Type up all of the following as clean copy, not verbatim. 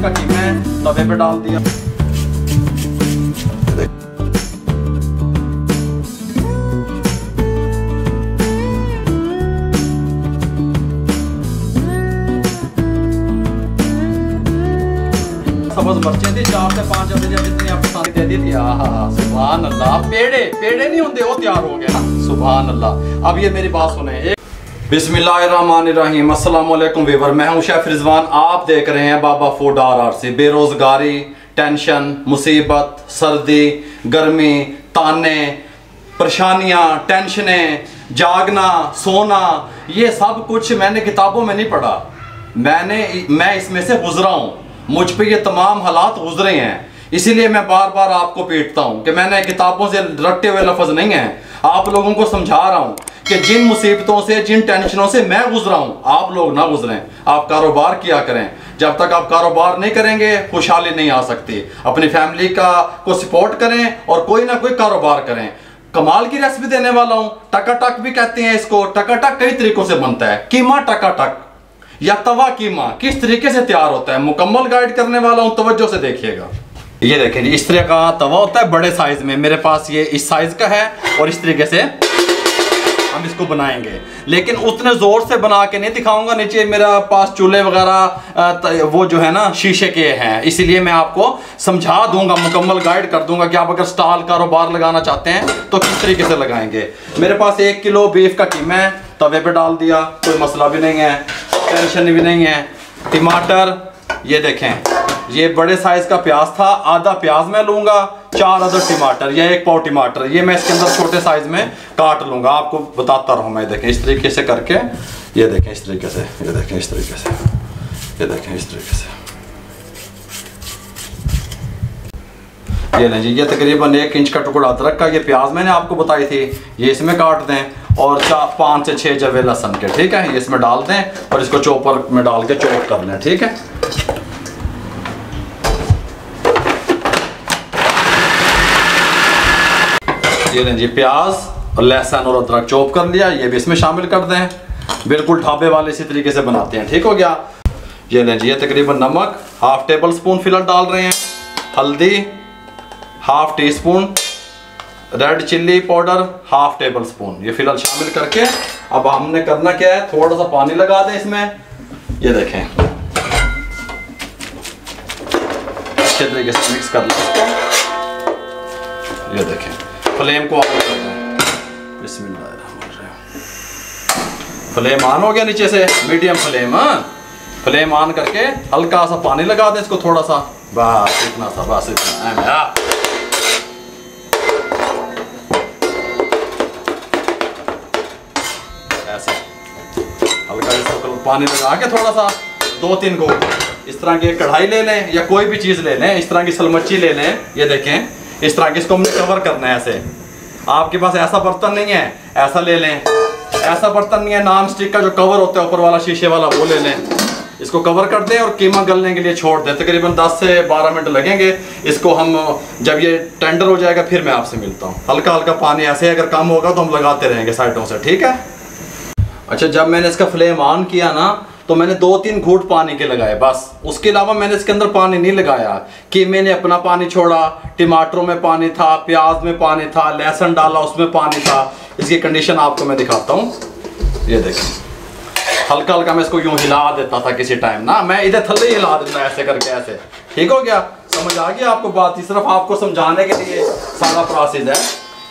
का कीमा है, तवे पे डाल दिया। सब्ज़ मिर्चें थी 4 से 5 जितनी आपको सारी दे दी थी। सुभान अल्लाह, पेड़े नहीं होंगे, वो तैयार हो गया। सुभान अल्लाह। अब ये मेरी बात सुने। बिस्मिल्लाहिर्रहमानिर्रहीम। अस्सलाम वालेकुम व्यूअर, मैं हूं शेफ रिजवान। आप देख रहे हैं बाबा फूड RRC। बेरोजगारी, टेंशन, मुसीबत, सर्दी, गर्मी, ताने, परेशानियां, टेंशनें, जागना, सोना, ये सब कुछ मैंने किताबों में नहीं पढ़ा। मैं इसमें से गुजरा हूँ। मुझ पे ये तमाम हालात गुजरे हैं, इसीलिए मैं बार बार आपको पीटता हूँ कि मैंने किताबों से रट्टे हुए लफ्ज़ नहीं हैं। आप लोगों को समझा रहा हूँ कि जिन मुसीबतों से, जिन टेंशनों से मैं गुजरा हूँ, आप लोग ना गुजरें। आप कारोबार किया करें। जब तक आप कारोबार नहीं करेंगे, खुशहाली नहीं आ सकती। अपनी फैमिली को सपोर्ट करें और कोई ना कोई कारोबार करें। कमाल की रेसिपी देने वाला हूँ। टकाटक भी कहते हैं इसको। टकाटक कई तरीकों से बनता है। कीमा टकाटक या तवा कीमा किस तरीके से तैयार होता है, मुकम्मल गाइड करने वाला हूं, तवज्जो से देखिएगा। ये देखें जी, इस तरह का तवा होता है बड़े साइज में। मेरे पास ये इस साइज का है और इस तरीके से हम इसको बनाएंगे, लेकिन उतने जोर से बना के नहीं दिखाऊंगा। नीचे मेरा पास चूल्हे वगैरह वो जो है ना शीशे के हैं, इसीलिए मैं आपको समझा दूंगा, मुकम्मल गाइड कर दूंगा कि आप अगर स्टॉल कारोबार लगाना चाहते हैं तो किस तरीके से लगाएंगे। मेरे पास 1 किलो बीफ का कीमा है, तवे पे डाल दिया, कोई मसला भी नहीं है, टेंशन भी नहीं है। टमाटर, ये देखें, ये बड़े साइज का प्याज था, आधा प्याज मैं लूंगा, 4 अदर टमाटर या 1 पाव टमाटर, ये मैं इसके अंदर छोटे साइज में काट लूंगा। आपको बताता रहूं मैं। देखें इस तरीके से करके, ये देखें इस तरीके से, ये देखें इस तरीके से, ये देखें इस तरीके से। ये लें जी, ये तकरीबन 1 इंच का टुकड़ा अदरक का, ये प्याज मैंने आपको बताई थी, ये इसमें काट दें। और 5 से 6 जवे लहसुन के, ठीक है, ये इसमें डाल दें और इसको चॉपर में डाल के चॉप कर लें, ठीक है। ये लें जी, प्याज और लहसुन और अदरक चॉप कर लिया, ये भी इसमें शामिल कर दें। बिल्कुल ढाबे वाले इसी तरीके से बनाते हैं, ठीक हो गया। ये लें जी, ये तकरीबन नमक 1/2 टेबल स्पून फिलहाल डाल रहे हैं, हल्दी 1/2 tea spoon, red chilli powder 1/2 table spoon, ये फिलहाल शामिल करके अब हमने करना क्या है, थोड़ा सा पानी लगा दें इसमें। ये देखें, अच्छे तरीके से मिक्स कर लें इसको। ये देखें, फ्लेम को ऑन कर दें। बिस्मिल्लाहिर्रहमानिर्रहीम। फ्लेम ऑन हो गया नीचे से, मीडियम फ्लेम। फ्लेम ऑन करके हल्का सा पानी लगा दें इसको, थोड़ा सा, बस इतना सा, बस इतना। ऐसे हल्का इसको पानी लगा के थोड़ा सा 2-3 घूंट इस तरह की कढ़ाई ले लें या कोई भी चीज़ ले लें, इस तरह की सलमच्ची ले लें। ये देखें, इस तरह की इसको हमने कवर करना है ऐसे। आपके पास ऐसा बर्तन नहीं है, ऐसा ले लें। ऐसा बर्तन नहीं है, नॉन स्टिक का जो कवर होता है ऊपर वाला शीशे वाला, वो ले लें। इसको कवर कर दें और कीमा गलने के लिए छोड़ दें। तकरीबन 10 से 12 मिनट लगेंगे। इसको हम जब ये टेंडर हो जाएगा फिर मैं आपसे मिलता हूँ। हल्का हल्का पानी ऐसे, अगर कम होगा तो हम लगाते रहेंगे साइडों से, ठीक है। अच्छा, जब मैंने इसका फ्लेम ऑन किया ना, तो मैंने 2-3 घूंट पानी के लगाए बस। उसके अलावा मैंने इसके अंदर पानी नहीं लगाया। कीमे ने अपना पानी छोड़ा, टमाटरों में पानी था, प्याज में पानी था, लहसुन डाला उसमें पानी था। इसकी कंडीशन आपको मैं दिखाता हूँ। ये देखें, हल्का हल्का मैं इसको यूं हिला देता था किसी टाइम ना, मैं इधर थल्ले ही हिला देता ऐसे करके, ऐसे। ठीक हो गया, समझ आ गया आपको बात। सिर्फ आपको समझाने के लिए सारा प्रोसेस है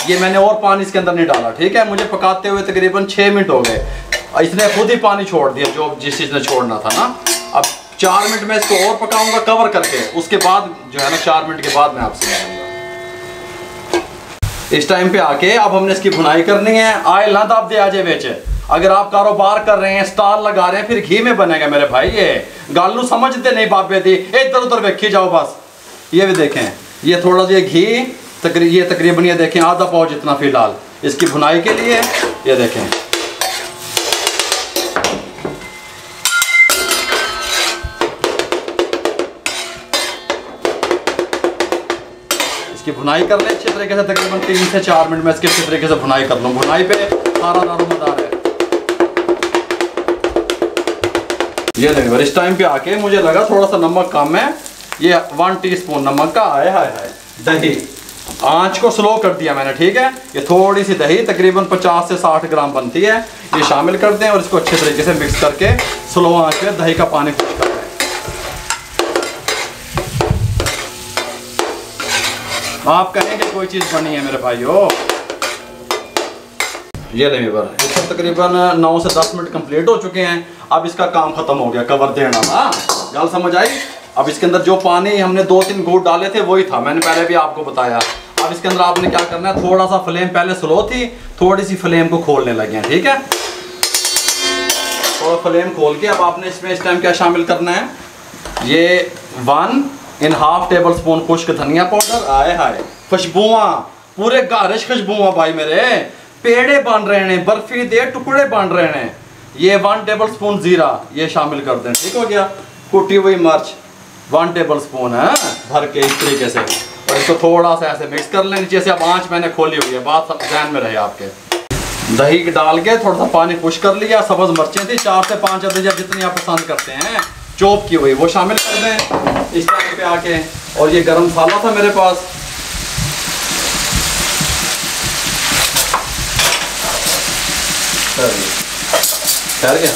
ये। मैंने और पानी इसके अंदर नहीं डाला, ठीक है। मुझे पकाते हुए तकरीबन 6 मिनट हो गए, इसने खुद ही पानी छोड़ दिया जो जिस चीज़ ने छोड़ना था ना। अब 4 मिनट में इसको और पकाऊंगा कवर करके, उसके बाद जो है ना 4 मिनट के बाद मैं आपसे मिलूंगा। इस टाइम पे आके अब हमने इसकी भुनाई करनी है। आयल ना दाब दे आजे बेच। अगर आप कारोबार कर रहे हैं, स्टॉल लगा रहे हैं, फिर घी में बनेगा मेरे भाई। ये गालू समझते नहीं बाबे दी, इधर उधर वेखी जाओ बस। ये भी देखें, ये थोड़ा सा घी ये तकरीबन ये देखें आधा पाव जितना फिलहाल इसकी भुनाई के लिए। ये देखें, इसकी भुनाई कर ले अच्छे तरीके से। तकरीबन 3 से 4 मिनट में इसके अच्छे तरीके से भुनाई कर लूँ। भुनाई पे सारा दारोमदार है। ये देखो, इस टाइम पे आके मुझे लगा थोड़ा सा नमक कम है, ये 1 टीस्पून नमक का, आए हाय हाय। दही, आंच को स्लो कर दिया मैंने, ठीक है। ये थोड़ी सी दही तकरीबन 50 से 60 ग्राम बनती है, ये शामिल कर दें और इसको अच्छे तरीके से मिक्स करके स्लो आंच पे दही का पानी खुश कर दें। आप कहेंगे कोई चीज़ बनी है मेरे भाइयों। ये ले मेरा, इसको तकरीबन 9 से 10 मिनट कंप्लीट हो चुके हैं। अब इसका काम खत्म हो गया, कवर देना ना, गल समझ आई। अब इसके अंदर जो पानी हमने 2-3 घूंट डाले थे वही था, मैंने पहले भी आपको बताया। अब इसके अंदर आपने क्या करना है, थोड़ा सा फ्लेम पहले स्लो थी, थोड़ी सी फ्लेम को खोलने लगे हैं, ठीक है। थोड़ा फ्लेम खोल के अब आपने इसमें इस टाइम क्या शामिल करना है, ये 1.5 टेबल स्पून खुश्क धनिया पाउडर, आए हाय खुशबुआ, पूरे गारिश खुशबुआ भाई मेरे, पेड़े बन रहे हैं, बर्फी दे टुकड़े बन रहे हैं। ये 1 टेबल स्पून जीरा ये शामिल कर दें, ठीक हो गया। कुटी हुई मिर्च 1 टेबल स्पून है, भर के इस तरीके से, और इसको थोड़ा सा ऐसे मिक्स कर लें नीचे से। अब आंच मैंने खोली हुई है, बात सब ध्यान में रहे आपके। दही डाल के थोड़ा सा पानी खुश कर लिया, सब्ज मिर्चें थी 4 से 5 अदद जितनी आप पसंद करते हैं, चॉप की हुई, वो शामिल कर दें इस टाइम पे आके। और ये गरम मसाला था मेरे पास, ठहर गया,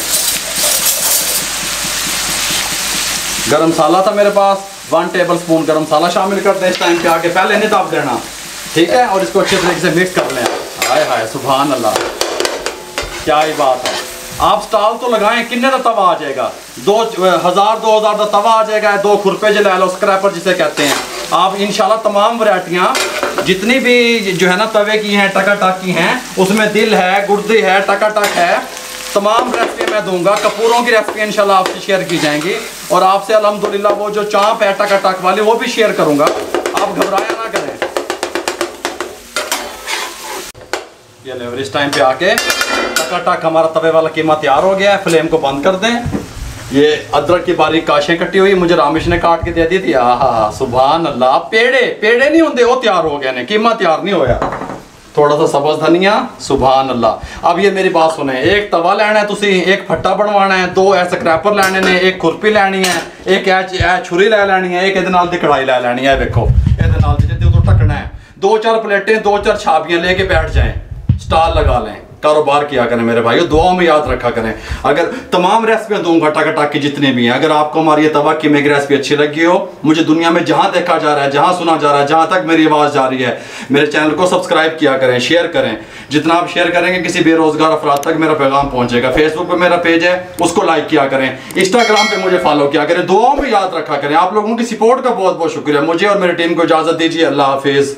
गरम मसाला था मेरे पास, 1 टेबल स्पून गरम मसाला शामिल कर दें इस टाइम पे आके, पहले नहीं ताप देना, ठीक है। और इसको अच्छे तरीके से मिक्स कर लें। हाय हाय सुभान अल्लाह, क्या ही बात है। आप स्टॉल तो लगाएं, कितने का तवा आ जाएगा, 2000 का तवा आ जाएगा, 2 खुरपे जो ले लो, स्क्रैपर जिसे कहते हैं। आप इंशाल्लाह तमाम वैरायटियाँ जितनी भी जो है ना तवे की हैं, टकाटक की हैं, उसमें दिल है, गुर्दी है, टकाटक है, तमाम रेसिपी मैं दूंगा। कपूरों की रेसिपी इंशाल्लाह आपसे शेयर की जाएंगी, और आपसे अल्हम्दुलिल्लाह वो जो चांप है टकाटक वाली वो भी शेयर करूंगा, आप घबराया ना करें। ये ले, इस टाइम पे आके टकाटक हमारा तवे वाला कीमा तैयार हो गया है। फ्लेम को बंद कर दें। ये अदरक की बारीक काशें कटी हुई मुझे रामेश ने काट के दे दी थी, आहा सुभान अल्लाह। पेड़े नहीं होंगे, वो तैयार हो गए ने, कीमा तैयार नहीं होया। थोड़ा सा सब्ज धनिया, सुभान अल्लाह। अब ये मेरी बात सुने, एक तवा लेना है तुसी, एक फट्टा बनवाना है, 2 स्क्रैपर लेने ने, एक खुरपी लेनी है, एक छुरी ले लेनी है, एक इहदे नाल दी कढ़ाई ले लेनी है। देखो इहदे नाल जिहदे तो ढकना है, 2-4 प्लेटें 2-4 छाबियां लेके बैठ जाएं, स्टॉल लगा लें, कारोबार किया करें मेरे भाइयों। दुआओं में याद रखा करें। अगर तमाम रेसिपियाँ दूंगा टकाटक की जितनी भी हैं, अगर आपको हमारी ये तवा की मेरी रेसिपी अच्छी लगी हो, मुझे दुनिया में जहाँ देखा जा रहा है, जहाँ सुना जा रहा है, जहाँ तक मेरी आवाज़ जा रही है, मेरे चैनल को सब्सक्राइब किया करें, शेयर करें। जितना आप शेयर करेंगे किसी बेरोजगार अफराद तक मेरा पैगाम पहुँचेगा। फेसबुक पर मेरा पेज है, उसको लाइक किया करें, इंस्टाग्राम पर मुझे फॉलो किया करें। दुआओं में याद रखा करें। आप लोगों की सपोर्ट का बहुत बहुत शुक्रिया। मुझे और मेरी टीम को इजाज़त दीजिए। अल्लाह हाफिज़।